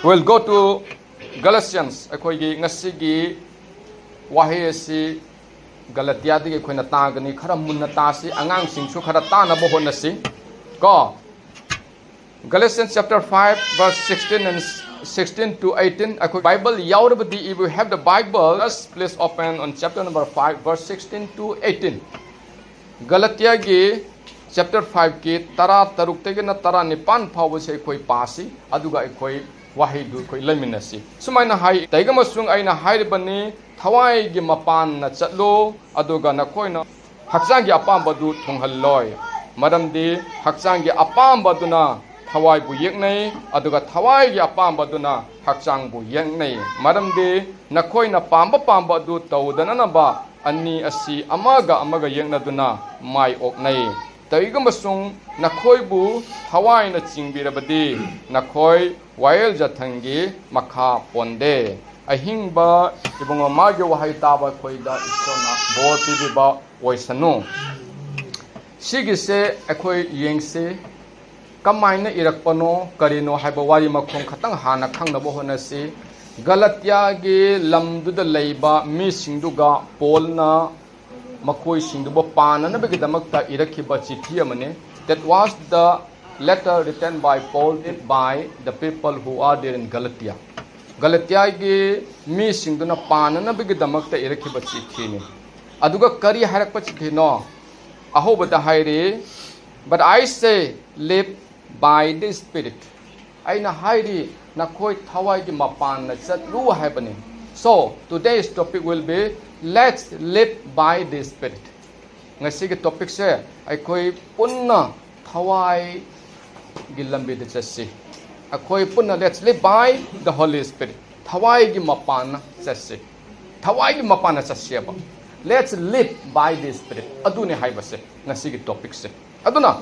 We'll go to Galatians. Akoigi ngasigi wahi si Galatia di akoina tagani khara munna tasi angang singsu khara tana bohona si. Go. Galatians chapter 5 verse 16 to 18. Ako Bible yaurabadi, if you have the Bible, please open on chapter number 5 verse 16 to 18. Galatia gi chapter 5 ki tara taruk tegi na tara nipan phaw se koi pasi aduga koi wahi du koi laminasi. Sumaina hai taiga masung aina hairibani thawai gi mapan na chatlo aduga na koina hakchang gi apamba du thonghalloi. Maramdi hakchang gi apamba duna Thawai bu yeknei aduga thawai gi apamba duna hakchang bu yeknei. Maramdi nakoi na pamba du tawdana na ba ani asi amaga yekna duna mai oknei. Taiga masung nakoi bu thawai na chingbirabadi nakoi wael jathangi makha ponde. Ahingba ibong amage wahai taba koida isona bor pibiba oisanu. Sigise akoi yengse Kamaina irakpano karino haiba wari makhong khatang hana khangnabo honasi Galatia gi lamduda leiba mi singduga polna makoi singduba pana na begidamakta irakhiba chithi amane. That was the letter written by Paul by the people who are there in Galatia. Galatia gi mi singduna pana na begidamakta irakhiba chithi ni aduga kari harakpa chithi no ahobada haire. But I say live by the Spirit. Aina hairi nakoi thawai gi mapan na chatlu haibani. So today's topic will be let's live by the Spirit. Ngasi gi topic se aikoi punna thawai gi lambi de chasi. Akoi punna let's live by the Holy Spirit. Thawai gi mapan na chasi. Thawai gi mapan na chasi ba. Let's live by the Spirit. Adune haibase ngasi gi topic se. Aduna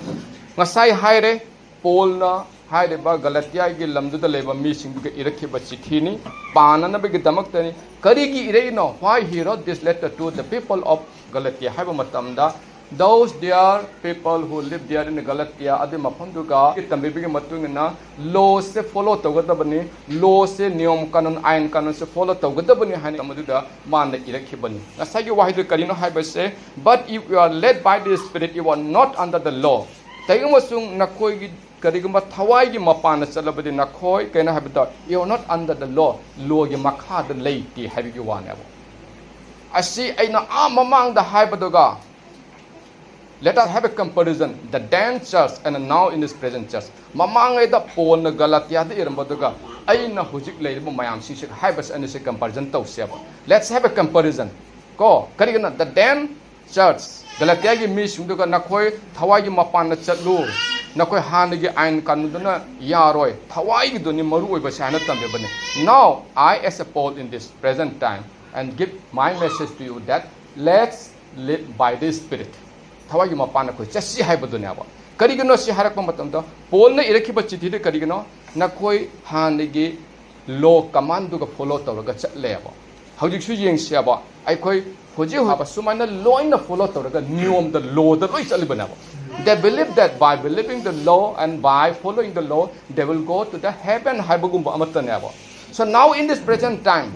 ngasai haire Paul na haire ba Galatia gi lamduda leba mi singduga irakhiba chithini panana be gidamakta ni karigi irei no. Why he wrote this letter to the people of Galatia haiba matamda those there people who live there in Galatia adu maphamduga tambi gi matungna law se follow tawgadabani law se niyam kanon ain kanon se follow tawgadabani hani tamaduda man irakhibani. Ngasai gi wahidu karino haiba se but if you are led by the Spirit you are not under the law. Taigamasung nakoi gi kariguma thawai gi mapana chalabadi nakoi kaina habita you are not under the law. Law gi makha the leiti habi gi wanabo. Asi aina amamang da haibadoga. Let us have a comparison the then church and now in this present church. Mamang ai da pon na Galatia da irambadoga aina hujik leiba mayam sing sik haibas and se comparison tawseba. Let's have a comparison. Ko karigana the then church Galatia gi mi singduga nakoi thawai gi mapan na chatlu nakoi han gi ain kanuduna yaroi thawai gi doni maru oiba sana tambe bane. Now I as a Paul in this present time and give my message to you that let's live by the Spirit. Thawai gi mapan na koi chasi haibadune aba karigano si harakpa matamda Paul na irakhiba chithi de karigano nakoi han gi law command duga follow tawraga chatle aba hojik su yeng sia ba ai koi hoji haba sumaina loina follow tawraga niyom the law da loi chalibana ba. They believe that by believing the law and by following the law they will go to the heaven haibagumba amatane aba. So now in this present time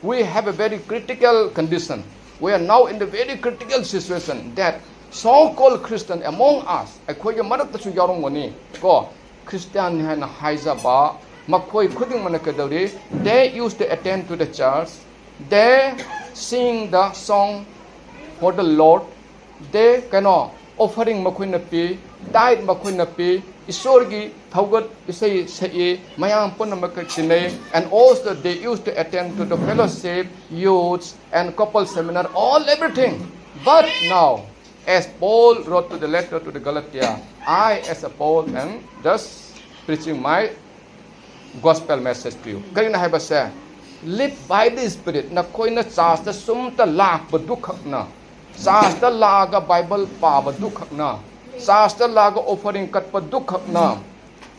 we have a very critical condition. We are now in the very critical situation that so-called Christian among us aikoi gi marak tasu yarongoni ko Christian hana haizaba makoi khuding manakadori they used to attend to the church. They sing the song for the Lord. They offering makoina pi, died makoina pi, isorgi thaugat isai sai mayam punna makachine, and also they used to attend to the fellowship, youths, and couple seminar, all everything. But now, as Paul wrote to the letter to the Galatia, I as a Paul am just preaching my gospel message to you. Karina haiba se live by the Spirit. Na koi na chas ta sum ta lak ba dukhak na. Chas ta laga Bible pa ba dukhak na. Chas ta laga offering kat pa dukhak na.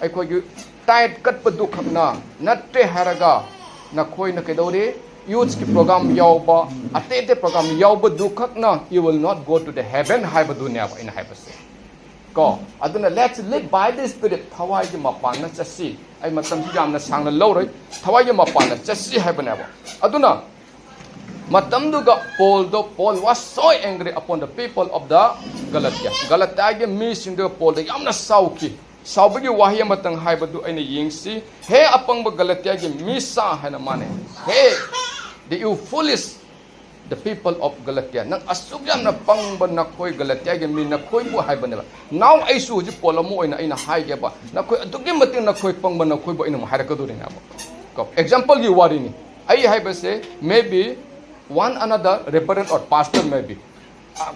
Ai koi gi tight kat pa dukhak na. Natte haraga na koi na kedore youth ki program yauba atete program yauba dukhak na you will not go to the heaven haiba dunya ba in haiba se. Go aduna let's live by the Spirit thawai gi mapan na chasi ai matam si yamna sangna loroi thawai gi mapana chasi haibana aduna matam duga Paul was so angry upon the people of the Galatia gi mi sing the Paul the yamna sauki saubagi wahi matang haibadu aina yingsi he apang ba Galatia gi mi sa hana mane he the you foolish the people of Galatia nang asugyan na pangban na koi Galatia gi mi na koi bu hai banela now ai su ji polamo ina ina hai ge ba na koi adugi mating na koi pangban na koi ba ina mahara ka duri na ba example gi wari ni ai hai ba se maybe one another reverend or pastor maybe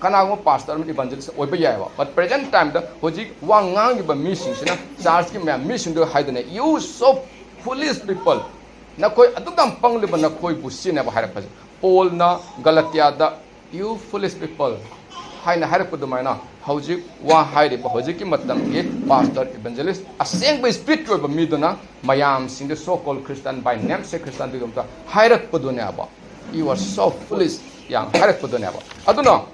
kana go pastor mi evangelist oi ba yai ba but present time da hoji wa ngang gi ba mi sing sina church gi ma mi sing do hai dane you so foolish people na koi adugam pangli ba na koi bu sina ba hai ka Paul na Galatia da you foolish people hai na hai pa dumaina hauji wa hai de ba hoji ki matam ge pastor evangelist aseng ba spiritual ba mi do na mayam sing the so called Christian by name say Christian de ta hai rak pa do ne ba you are so foolish yang hai rak pa do ne ba aduna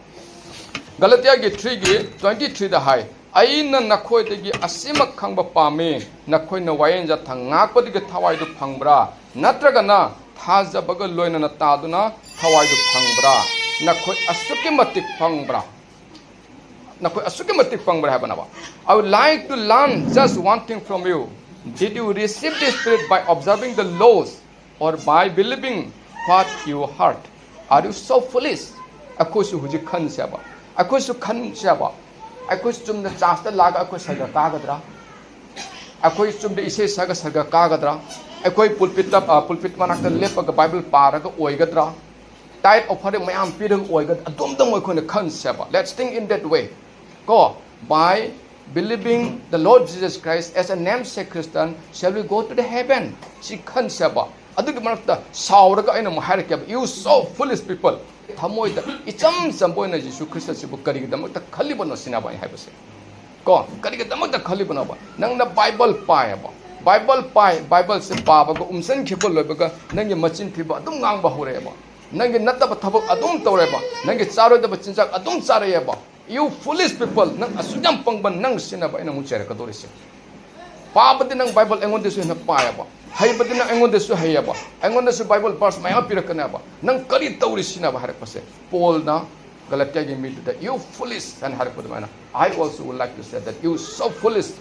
Galatia ge 3 ge 23 da hai aina nakhoi de gi asimak khang ba pa me nakhoi na wayen ja thanga pa de ge thawai du phangbra natraga na thaja baga loina na taduna thawai du phangbra nakhoi asuki matik phangbra nakhoi asuki matik phangbra ha banaba I would like to learn just one thing from you did you receive the spirit by observing the laws or by believing what you heard are you so foolish akoi su huji khan seba akoi su khan seba akoi chum na chasta laga akoi saga kagadra akoi chum de ise saga saga kagadra akoi pulpit manakta lepaga Bible paraga oigadra type of hare mayam pirang oigad adom dam oi khone khan seba let's think in that way go by believing the Lord Jesus Christ as a namesake Christian shall we go to the heaven si khan seba adugi manakta sauraga aina maharka you so foolish people thamoi da icham samboina Jesus Christ sibu kari dam ta khali bono sinaba hai base ko kari dam ta khali bono ba nang na Bible pai ba Bible se paba ko umsan khipo lobaga nangi machin thiba adum ngang ba hore ba nangi natta ba thabak adum tore ba nangi charo da chinjak adum chare ba you foolish people nang asujam pangban nang sina ba ina mu chere ka dori se paba din nang Bible engon desu na pa ba hai ba din nang engon desu hai ba engon desu Bible verse maya pirakana ba nang kari tawri sina ba har pase Paul na Galatia gi meet that you foolish and har padmana I also would like to say that you so foolish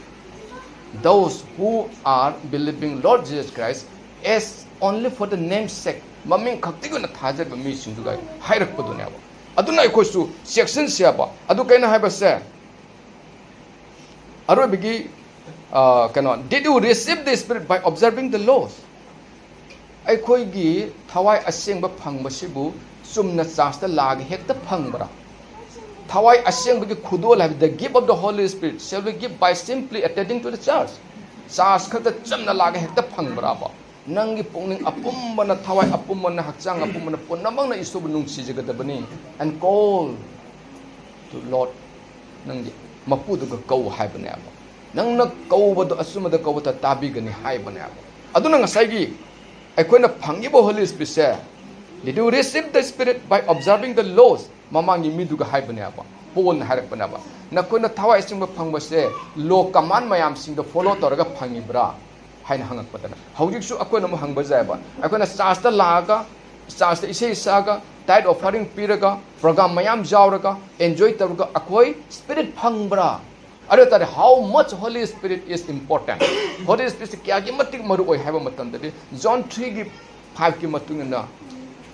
those who are believing Lord Jesus Christ as only for the name's sake maming khakti go na thaja ba mi sing du ga hairak pa du ne ba aduna ko su section se ba adu kaina hai ba se aro bigi cannot did you receive the spirit by observing the laws ai khoi gi thawai aseng ba phang ba sibu sumna chas ta lag hekta phang bara Thawai aseng bagi khudol have the gift of the Holy Spirit shall we give by simply attending to the church. Church khata chamna laga hekta phang braba. Nangi pungning apumana thawai apumana hakchang apumana punamang na isu bunung sijagadabani and call to Lord nangi mapudu ka kau hai banaba. Nang na kau bado asuma da kau ta tabi gani hai banaba. Aduna ngasai gi aikoina phangibo Holy Spirit se did you receive the Spirit by observing the laws mamangi miduga hai banaba Paul na harak banaba na koina thawai singba phangba se lo kaman mayam sing the follow toraga phangibra haina hangak patana hawjik su akoina mo hangba jaiba akoina chasta laga chasta ise isaga tithe offering piraga program mayam jawraga enjoy taruga akoi spirit phangbra are tare how much Holy Spirit is important Holy Spirit kya gi matik maru oi haiba matam de John 3 gi 5 ki matungna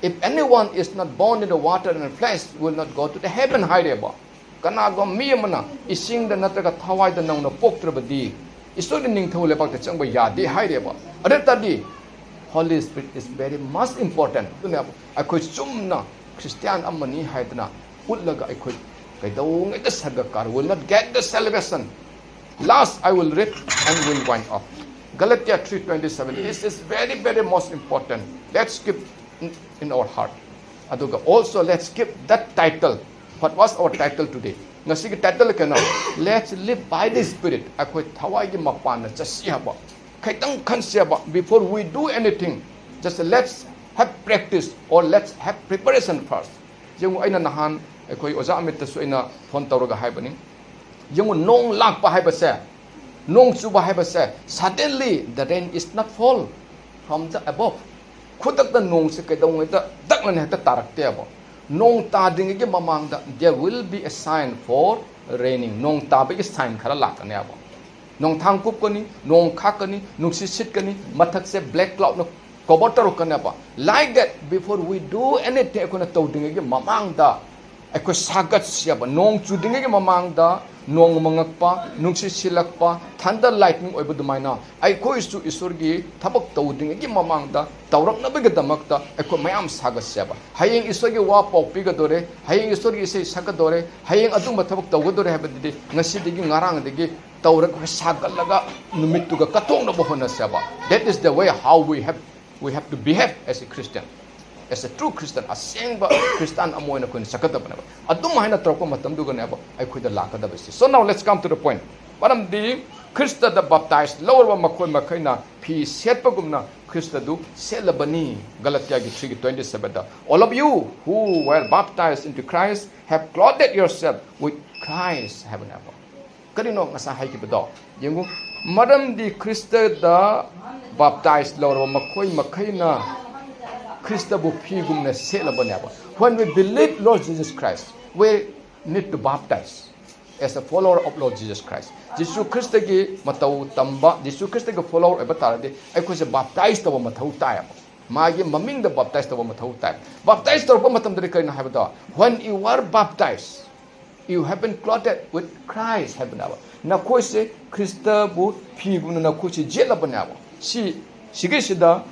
if anyone is not born in the water and the flesh will not go to the heaven haireba kana go mi mana ising da natraga thawai da nang na poktrabadi isodi ning thole pak ta changba yadi haireba adetadi Holy Spirit is very much important tuna akhoi chumna Christian amani haidna utlaga akhoi kaidong ita sargakar will not get the salvation last I will read and will wind up Galatia 3:27 this is very very most important let's keep in our heart aduga also let's keep that title what was our title today ngasi ki title kana let's live by the Spirit akhoi thawai gi mapaanna chasiaba kaitang khansiaba before we do anything just let's have practice or let's have preparation first jengu aina nahan akhoi oja amit su aina phone tawraga haibani jengu nong lakpa haibase nong chuba haiba se suddenly the rain is not fall from the above khudak da nong se kedong ita daklan hekta tarak te abo nong ta ding ge mamang da there will be a sign for raining nong ta be sign khara lakane abo nong thang kup kani nong khakani nungsi sit kani mathak se black cloud no kobotar kan aba like that before we do anything ekona to ding ge mamang da eko sagat siaba nong chu ding ge mamang da nong mangakpa nungsi silakpa thunder lightning oibu dumaina ai ko isu isurgi thabak to ding ge mamang da tawrak na be damak da eko mayam sagat siaba hayeng isurgi wa pokpi ga dore hayeng isurgi se sagat dore hayeng adu mathabak to ga dore habadi ngasi digi ngarang digi tawrak sagat laga numit tu ga katong na bohona siaba that is the way how we have to behave as a Christian. As a true Christian, a sengba Christian amoy na kun sakata ba na ba. Adum mahina tropo matam duga na ba ay kuida lakada ba si. So now let's come to the point. Param di Krista da baptized lower wa makoy makay na pi set pa gumna Krista du selabani Galatia gi 3:27 da. All of you who were baptized into Christ have clothed yourself with Christ heaven above. Kanino nga sa hay ki ba do. Yengu madam di Krista da baptized lower wa makoy makay na Krista bu pigum na selabani. When we believe Lord Jesus Christ, we need to baptize as a follower of Lord Jesus Christ. Jesus Christ gi matau tamba, Jesus Christ gi follower eba tarade, ay ko se baptize tawa matau tayo. Magi maming da baptize tawa matau tayo. Baptize tawa pa matam dari kayo na habita. When you are baptized, you have been clothed with Christ heaven above. Na ko se Krista bu pigum na ko se jelabani abo. Sige sida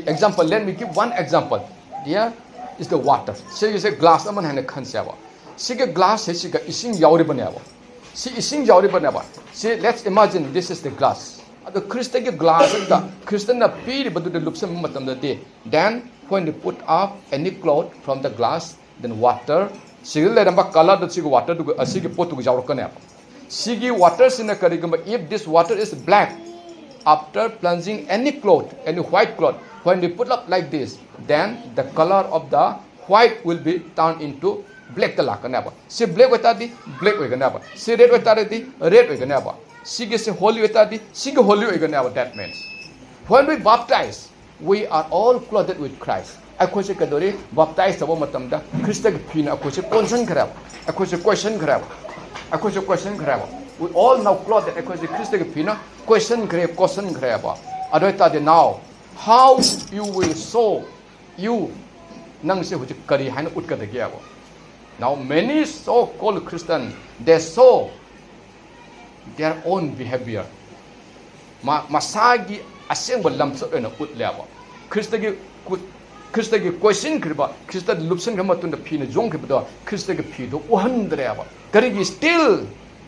example, let me give one example. There is the water. Say you say glass aman hana khansaba. Sige glass he siga ising yauri banaba. Si ising yauri banaba. Say let's imagine this is the glass. The Christian glass da Christian na piri badu de lupsam matam da de. Then when you put up any cloth from the glass, then water sige le ramba color da sige water du sige potu yaur kana. Sige water sina karigamba if this water is black, after plunging any cloth, any white cloth, when we put up like this, then the color of the white will be turned into black. See black wetadi, black weganaba. See red wetadi, red weganaba. See se holy wetadi, see holy weganaba. That means when we baptize, we are all clothed with Christ. Ako se kadori baptize tabo matamda Christa ki pina ako se question karab. Ako se question karab. We all now clothed because the Christian pina question greba. Adoita de now how you will sow you nang se huji kari hana utka de gyabo. Now many so-called Christian they sow their own behavior. Masagi aseng balamsa na utleba. Christian question kriba Christian lupsen kamatun the pina jong kriba Christian pido 100 kari still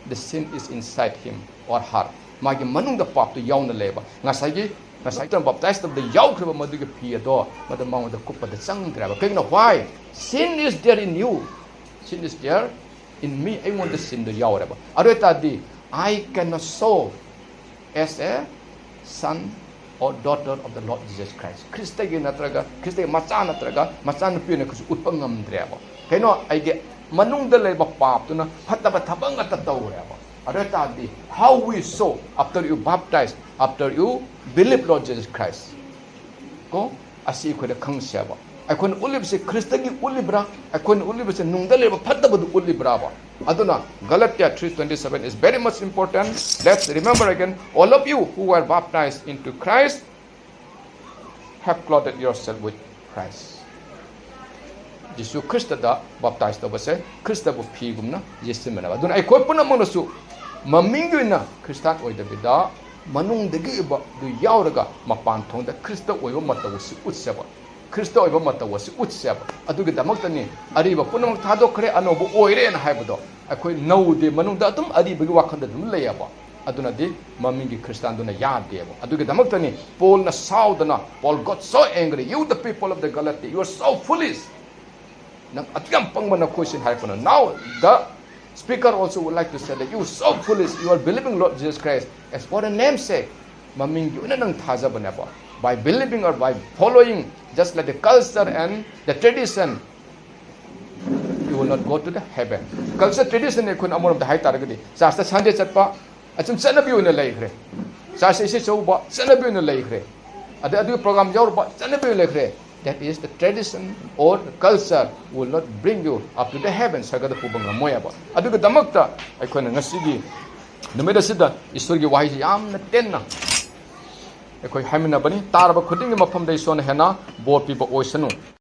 the sin is inside him or her. Magi manung da pap to yaw na leba. Ngasagi tan baptized of the yaw kriba maduga pia do madamang da kupa da sang draba. Kaya na why? Sin is there in you. Sin is there in me. I want the sin the yaw raba. Areta di I cannot sow as a son or daughter of the Lord Jesus Christ. Krista gi natraga, Krista macha na pia na kusu utpangam draba. Kaya no I get manung da leba pap to na hataba tabang at tawraba. Areta di how we sow after you baptized, after you believe Lord Jesus Christ. Ko asi ko da kang siaba. I kon ulib se Krista gi ulibra, I kon ulib se nung da leba hataba du ulibra ba. Aduna Galatia 3:27 is very much important. Let's remember again, all of you who were baptized into Christ have clothed yourself with Christ. Jesus Christ da baptized ba se Christ bu phigum na Yesu mena ba dun ai koi puna mona su maming na Christian oi da bida manung de gi ba du yauraga mapan thong da Christ oi ba mataw si utsaba Christ oi ba mataw si utsaba adu gi damak tani ari ba punam thado khre anobu oire na haibudo ai koi nau de manung da tum ari ba gi wakhanda dum leya ba aduna de maming gi Christian duna ya de ba adu gi damak tani Paul na saudana Paul got so angry, you the people of the Galatia, you are so foolish. Now the speaker also would like to say that you are so foolish, you are believing Lord Jesus Christ as for a namesake. By believing or by following just like the culture and the tradition, you will not go to the heaven. Culture tradition ne kun amor da hai taragadi. Church Sunday chatpa achum chanabi una laikre. Church isi chauba chanabi una laikre. Adu program yaurba chanabi una laikre. That is the tradition or the culture will not bring you up to the heavens. Sagada pubanga moyaba. Adu ga damakta ai khona ngasigi numeda sida isur gi wahi yam na tenna. Ai khoi hamina bani tarba khuding mafam dai son hena bor pi ba oisanu.